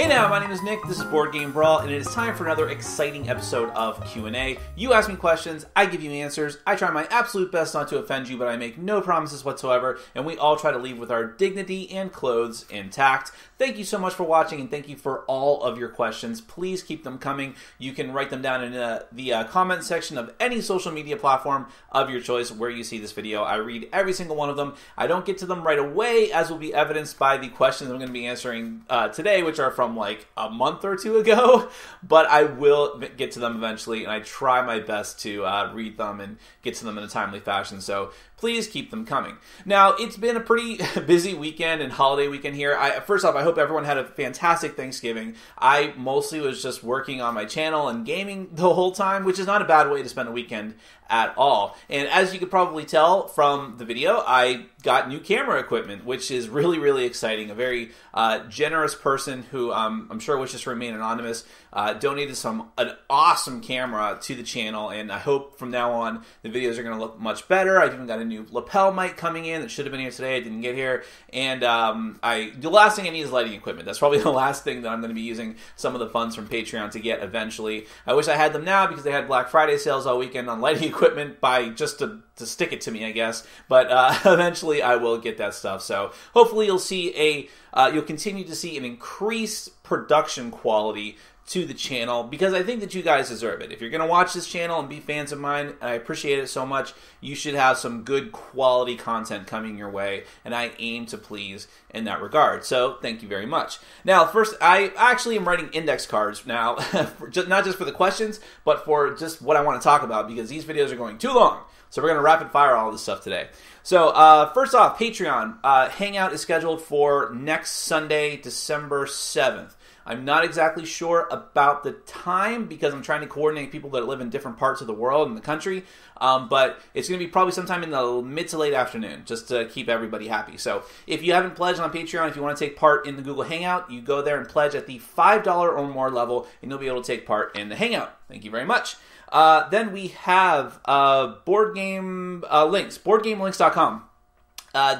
Hey now, my name is Nick, this is Board Game Brawl, and it is time for another exciting episode of Q&A. You ask me questions, I give you answers, I try my absolute best not to offend you, but I make no promises whatsoever, and we all try to leave with our dignity and clothes intact. Thank you so much for watching, and thank you for all of your questions. Please keep them coming. You can write them down in the comment section of any social media platform of your choice where you see this video. I read every single one of them. I don't get to them right away, as will be evidenced by the questions I'm going to be answering today, which are from like a month or two ago, but I will get to them eventually, and I try my best to read them and get to them in a timely fashion, so please keep them coming. Now, it's been a pretty busy weekend and holiday weekend here. First off, I hope everyone had a fantastic Thanksgiving. I mostly was just working on my channel and gaming the whole time, which is not a bad way to spend a weekend at all. And as you could probably tell from the video, I got new camera equipment, which is really, really exciting. A very generous person who I'm sure wishes to remain anonymous donated an awesome camera to the channel, and I hope from now on the videos are going to look much better. I've even got a new lapel mic coming in that should have been here today. I didn't get here. And the last thing I need is lighting equipment. That's probably the last thing that I'm going to be using some of the funds from Patreon to get eventually. I wish I had them now because they had Black Friday sales all weekend on lighting equipment just to stick it to me, I guess. But eventually I will get that stuff. So hopefully you'll see you'll continue to see an increased production quality to the channel, because I think that you guys deserve it. If you're going to watch this channel and be fans of mine, and I appreciate it so much, you should have some good quality content coming your way, and I aim to please in that regard. So thank you very much. Now, first, I actually am writing index cards now, not just for the questions, but for just what I want to talk about, because these videos are going too long. So we're going to rapid fire all this stuff today. So first off, Patreon Hangout is scheduled for next Sunday, December 7th. I'm not exactly sure about the time because I'm trying to coordinate people that live in different parts of the world and the country, but it's going to be probably sometime in the mid to late afternoon, just to keep everybody happy. So if you haven't pledged on Patreon, if you want to take part in the Google Hangout, you go there and pledge at the $5 or more level, and you'll be able to take part in the Hangout. Thank you very much. Then we have board game links, boardgamelinks.com.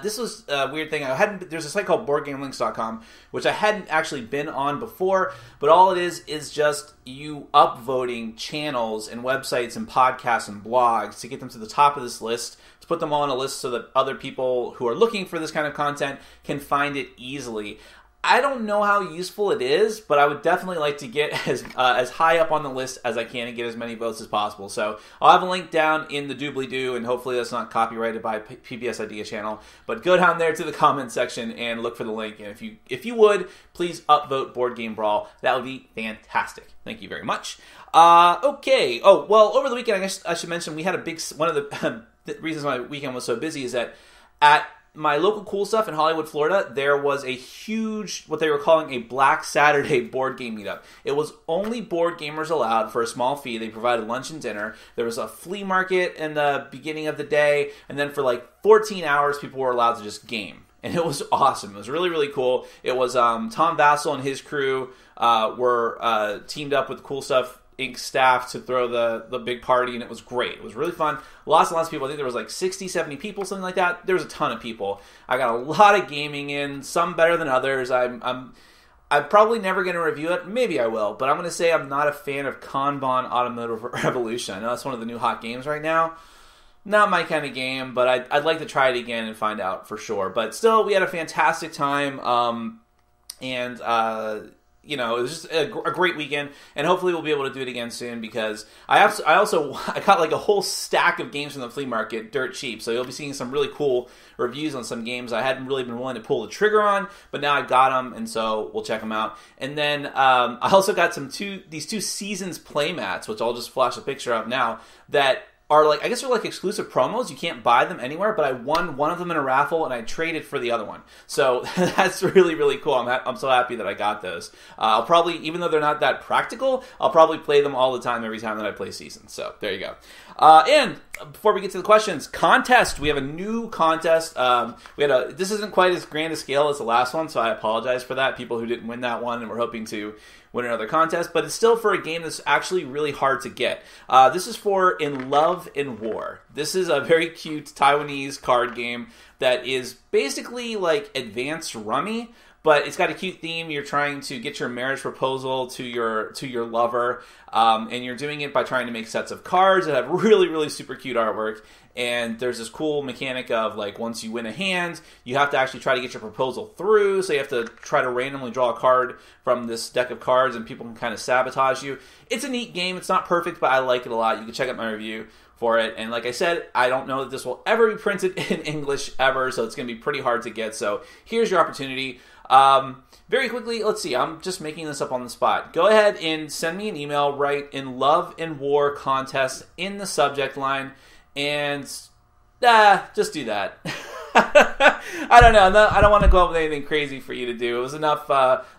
This was a weird thing. There's a site called BoardGameLinks.com, which I hadn't actually been on before, but all it is just you upvoting channels and websites and podcasts and blogs to get them to the top of this list, to put them all on a list so that other people who are looking for this kind of content can find it easily. I don't know how useful it is, but I would definitely like to get as high up on the list as I can and get as many votes as possible. So I'll have a link down in the doobly-doo, and hopefully that's not copyrighted by PBS Idea channel. But go down there to the comment section and look for the link. And if you would, please upvote Board Game Brawl. That would be fantastic. Thank you very much. Okay. Oh, well, over the weekend, I guess I should mention we had one of the reasons my weekend was so busy is that at my local Cool Stuff in Hollywood, Florida, there was a huge, what they were calling a Black Saturday board game meetup. It was only board gamers allowed for a small fee. They provided lunch and dinner. There was a flea market in the beginning of the day, and then for like 14 hours, people were allowed to just game. And it was awesome. It was really, really cool. It was Tom Vassell and his crew were teamed up with Cool Stuff Inc. staff to throw the big party, and it was great. It was really fun. Lots and lots of people. I think there was like 60, 70 people, something like that. There was a ton of people. I got a lot of gaming in, some better than others. I'm probably never going to review it. Maybe I will, but I'm going to say I'm not a fan of Kanban Automotive Revolution. I know that's one of the new hot games right now. Not my kind of game, but I'd like to try it again and find out for sure. But still, we had a fantastic time, it was just a great weekend, and hopefully we'll be able to do it again soon, because I got like a whole stack of games from the flea market dirt cheap, so you'll be seeing some really cool reviews on some games I hadn't really been willing to pull the trigger on, but now I've got them, and so we'll check them out. And then I also got these two Seasons playmats, which I'll just flash a picture of now, that are like, I guess they're like exclusive promos. You can't buy them anywhere, but I won one of them in a raffle, and I traded for the other one. So that's really, really cool. I'm so happy that I got those. I'll probably, even though they're not that practical, I'll probably play them all the time every time that I play Seasons. So there you go. And before we get to the questions, contest. We have a new contest. This isn't quite as grand a scale as the last one, so I apologize for that. People who didn't win that one and were hoping to win another contest, but it's still for a game that's actually really hard to get. This is for In Love in War. This is a very cute Taiwanese card game that is basically like advanced rummy, but it's got a cute theme. You're trying to get your marriage proposal to your lover, and you're doing it by trying to make sets of cards that have really, really super cute artwork. And there's this cool mechanic of, like, once you win a hand, you have to actually try to get your proposal through. So you have to try to randomly draw a card from this deck of cards, and people can kind of sabotage you. It's a neat game. It's not perfect, but I like it a lot. You can check out my review for it. And like I said, I don't know that this will ever be printed in English ever, so it's going to be pretty hard to get. So here's your opportunity. Very quickly, let's see. I'm just making this up on the spot. Go ahead and send me an email. Write "In Love and War Contest" in the subject line. And just do that. I don't know. I don't want to go up with anything crazy for you to do. It was enough.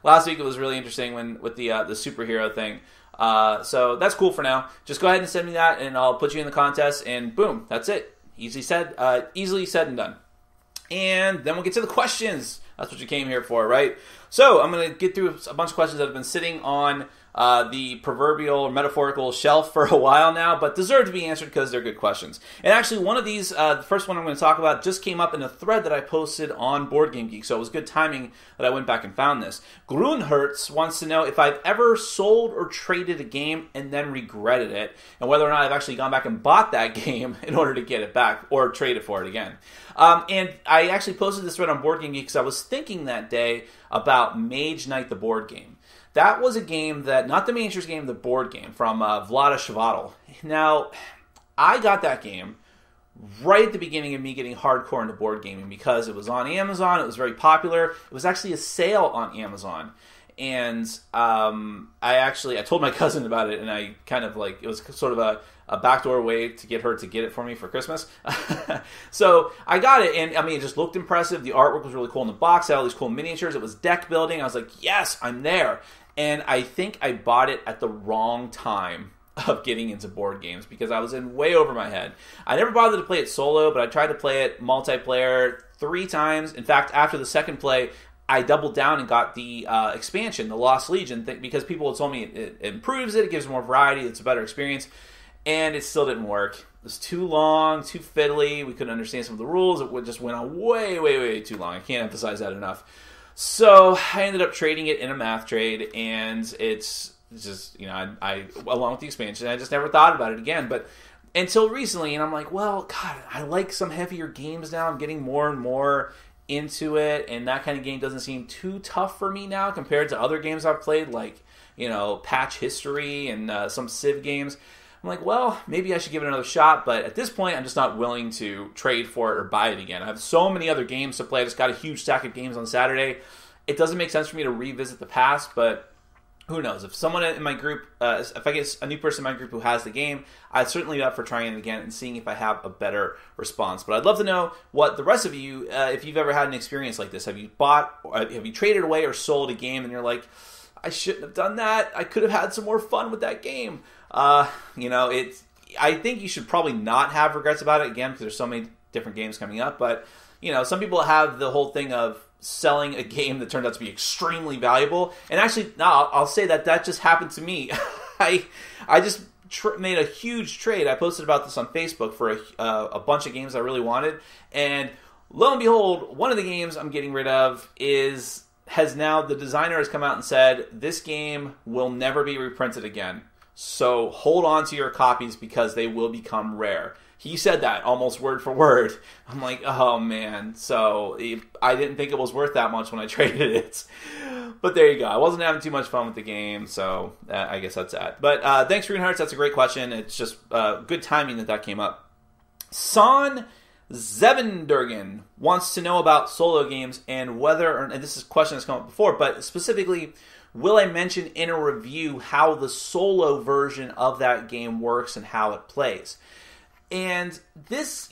Last week it was really interesting with the superhero thing. So that's cool for now. Just go ahead and send me that, and I'll put you in the contest. And boom, that's it. Easily said and done. And then we'll get to the questions. That's what you came here for, right? So I'm going to get through a bunch of questions that have been sitting on the proverbial or metaphorical shelf for a while now, but deserve to be answered because they're good questions. And actually, one of these, the first one I'm going to talk about, just came up in a thread that I posted on Board Game Geek, so it was good timing that I went back and found this. Grunhertz wants to know if I've ever sold or traded a game and then regretted it, and whether or not I've actually gone back and bought that game in order to get it back or trade it for it again. And I actually posted this thread on Board Game Geek because I was thinking that day about Mage Knight, the board game. That was a game that, not the miniatures game, the board game from Vlada Chvátil. Now, I got that game right at the beginning of me getting hardcore into board gaming because it was on Amazon. It was very popular. It was actually a sale on Amazon. And I told my cousin about it, and I kind of it was sort of a backdoor way to get her to get it for me for Christmas. So I got it, and I mean, it just looked impressive. The artwork was really cool in the box. It had all these cool miniatures. It was deck building. I was like, yes, I'm there. And I think I bought it at the wrong time of getting into board games because I was in way over my head. I never bothered to play it solo, but I tried to play it multiplayer 3 times. In fact, after the second play, I doubled down and got the expansion, the Lost Legion, because people had told me it improves it, it gives more variety, it's a better experience, and it still didn't work. It was too long, too fiddly, we couldn't understand some of the rules, it just went on way, way, way too long. I can't emphasize that enough. So I ended up trading it in a math trade, and it's just, I along with the expansion, I just never thought about it again, but until recently, and I'm like, well, God, I like some heavier games now, I'm getting more and more into it, and that kind of game doesn't seem too tough for me now compared to other games I've played, like, Patch History and some Civ games. I'm like, well, maybe I should give it another shot, but at this point, I'm just not willing to trade for it or buy it again. I have so many other games to play. I just got a huge stack of games on Saturday. It doesn't make sense for me to revisit the past, but who knows? If someone in my group, if I get a new person in my group who has the game, I'd certainly be up for trying it again and seeing if I have a better response. But I'd love to know what the rest of you, if you've ever had an experience like this. Have you traded away or sold a game and you're like, I shouldn't have done that. I could have had some more fun with that game. I think you should probably not have regrets about it, again, because there's so many different games coming up. But, some people have the whole thing of selling a game that turned out to be extremely valuable. And actually, no, I'll say that just happened to me. I just made a huge trade. I posted about this on Facebook for a bunch of games I really wanted. And lo and behold, one of the games I'm getting rid of has now, the designer has come out and said, this game will never be reprinted again. So hold on to your copies because they will become rare. He said that almost word for word. I'm like, oh man. So I didn't think it was worth that much when I traded it. But there you go. I wasn't having too much fun with the game, so I guess that's that. But thanks, Greenhearts. That's a great question. It's just good timing that came up. Son Zevendergen wants to know about solo games and whether, and this is a question that's come up before, but specifically, will I mention in a review how the solo version of that game works and how it plays? And this,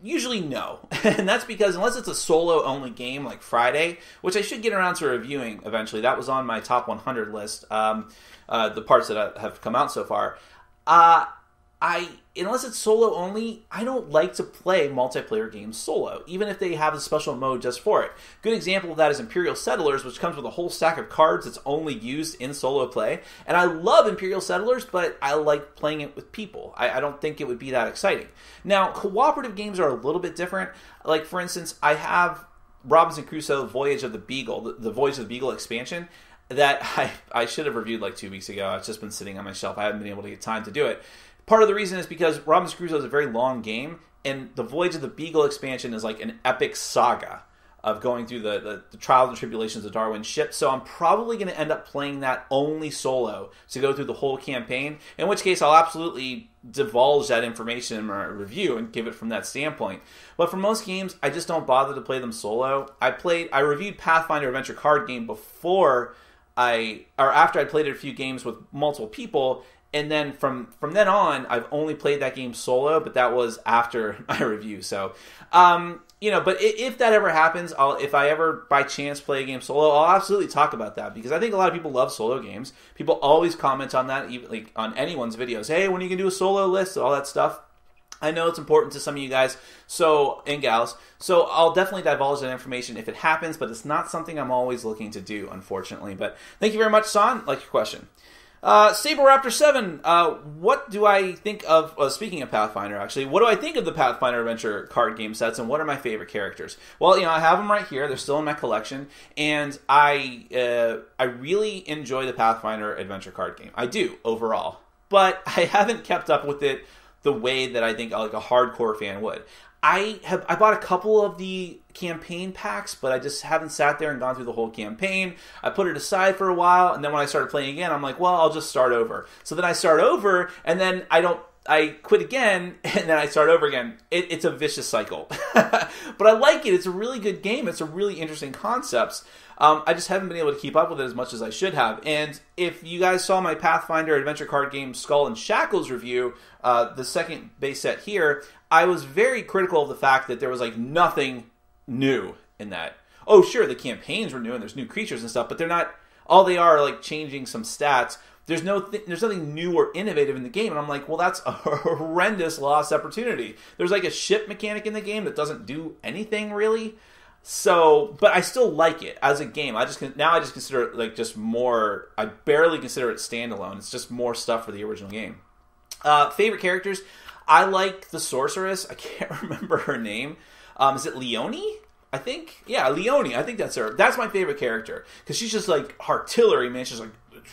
usually no. And that's because unless it's a solo-only game like Friday, which I should get around to reviewing eventually. That was on my top 100 list, the parts that have come out so far. Unless it's solo only, I don't like to play multiplayer games solo, even if they have a special mode just for it. Good example of that is Imperial Settlers, which comes with a whole stack of cards that's only used in solo play. And I love Imperial Settlers, but I like playing it with people. I don't think it would be that exciting. Now, cooperative games are a little bit different. Like, for instance, I have Robinson Crusoe Voyage of the Beagle, the Voyage of the Beagle expansion, that I should have reviewed like 2 weeks ago. It's just been sitting on my shelf. I haven't been able to get time to do it. Part of the reason is because Robinson Crusoe is a very long game, and the Voyage of the Beagle expansion is like an epic saga of going through the trials and tribulations of Darwin's ship. So I'm probably going to end up playing that only solo to go through the whole campaign, in which case I'll absolutely divulge that information in my review and give it from that standpoint. But for most games, I just don't bother to play them solo. I reviewed Pathfinder Adventure card game after I played it a few games with multiple people, and then from then on, I've only played that game solo, but that was after my review. So, but if that ever happens, if I ever by chance play a game solo, I'll absolutely talk about that, because I think a lot of people love solo games. People always comment on that, even like on anyone's videos. Hey, when are you gonna do a solo list? All that stuff. I know it's important to some of you guys and gals, so I'll definitely divulge that information if it happens, but it's not something I'm always looking to do, unfortunately. But thank you very much, San. Like your question. Saber Raptor 7, what do I think of, speaking of Pathfinder, actually, what do I think of the Pathfinder Adventure card game sets, and what are my favorite characters? Well, I have them right here. They're still in my collection, and I really enjoy the Pathfinder Adventure card game. I do, overall. But I haven't kept up with it the way that I think like a hardcore fan would. I bought a couple of the campaign packs, but I just haven't sat there and gone through the whole campaign. I put it aside for a while, and then when I started playing again, I'm like, well, I'll just start over. So then I start over, and then I quit again, and then I start over again. It's a vicious cycle. But I like it. It's a really good game. It's a really interesting concept. I just haven't been able to keep up with it as much as I should have. And if you guys saw my Pathfinder Adventure card game Skull and Shackles review, the second base set here, I was very critical of the fact that there was like nothing new in that. Oh, sure, the campaigns were new and there's new creatures and stuff, but they're not. All they are like changing some stats. There's nothing new or innovative in the game, and I'm like, well, that's a horrendous lost opportunity. There's like a ship mechanic in the game that doesn't do anything really. So, but I still like it as a game. I just consider it like just more. I barely consider it standalone. It's just more stuff for the original game. Favorite characters. I like the sorceress. I can't remember her name. Is it Leonie? I think. Yeah, Leonie. I think that's her. That's my favorite character, because she's just like artillery, man. She's like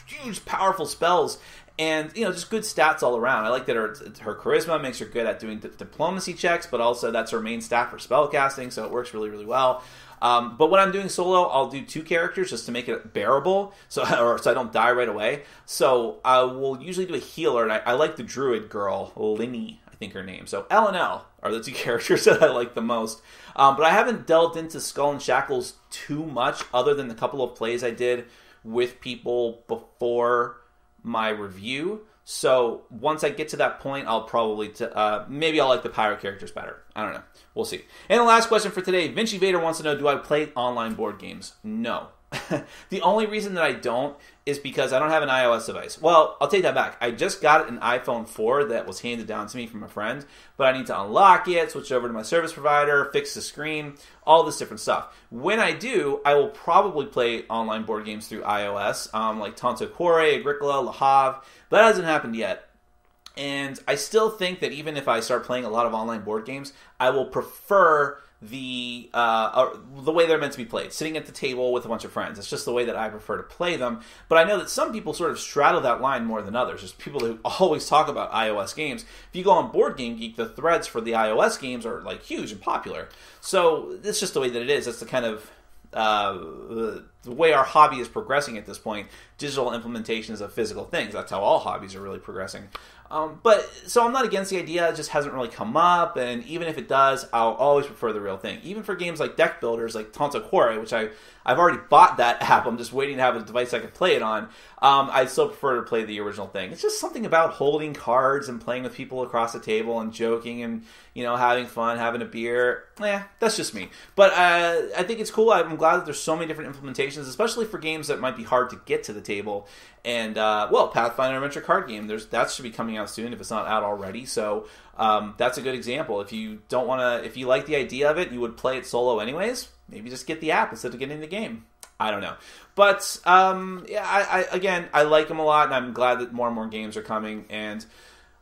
huge, powerful spells, and just good stats all around. I like that her charisma makes her good at doing diplomacy checks, but also that's her main stat for spell casting, so it works really, really well. But when I'm doing solo, I'll do 2 characters just to make it bearable, so I don't die right away. So I will usually do a healer, and I like the druid girl, Linny, I think her name. So L and L are the 2 characters that I like the most. But I haven't delved into Skull and Shackles too much, other than the couple of plays I did with people before my review. So once I get to that point, I'll probably maybe I'll like the pirate characters better. I don't know. We'll see. And the last question for today, Vinci Vader wants to know, do I play online board games? No. The only reason that I don't is because I don't have an iOS device. Well, I'll take that back. I just got an iPhone 4 that was handed down to me from a friend, but I need to unlock it, switch over to my service provider, fix the screen, all this different stuff. When I do, I will probably play online board games through iOS, like Tanto Cuore, Agricola, Le Havre, but that hasn't happened yet. And I still think that even if I start playing a lot of online board games, I will prefer the way they're meant to be played, sitting at the table with a bunch of friends. It's just the way that I prefer to play them. But I know that some people sort of straddle that line more than others. There's people who always talk about iOS games. If you go on Board Game Geek, the threads for the iOS games are like huge and popular. So it's just the way that it is. It's the kind of the way our hobby is progressing at this point. Digital implementations of physical things. That's how all hobbies are really progressing. But so I'm not against the idea. It just hasn't really come up, and even if it does, I'll always prefer the real thing. Even for games like deck builders, like Tanto Cuore, which I've already bought that app. I'm just waiting to have a device I can play it on. I still prefer to play the original thing. It's just something about holding cards and playing with people across the table and joking and having fun, having a beer. That's just me. But I think it's cool. I'm glad that there's so many different implementations, especially for games that might be hard to get to the table. And Pathfinder Adventure card game, that should be coming out soon if it's not out already. So that's a good example. If you like the idea of it, you would play it solo anyways. Maybe just get the app instead of getting the game. I don't know, but I like them a lot, and I'm glad that more and more games are coming. And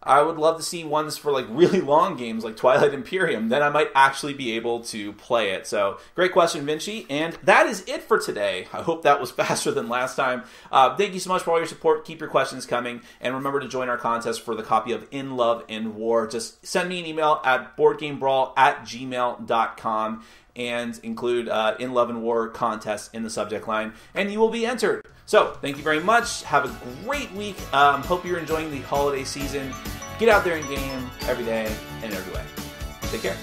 I would love to see ones for like really long games like Twilight Imperium. Then I might actually be able to play it. So great question, Vinci. And that is it for today. I hope that was faster than last time. Thank you so much for all your support. Keep your questions coming. And remember to join our contest for the copy of In Love and War. Just send me an email at boardgamebrawl@gmail.com and include In Love and War contest in the subject line, and you will be entered. So, thank you very much. Have a great week. Hope you're enjoying the holiday season. Get out there and game every day and every way. Take care.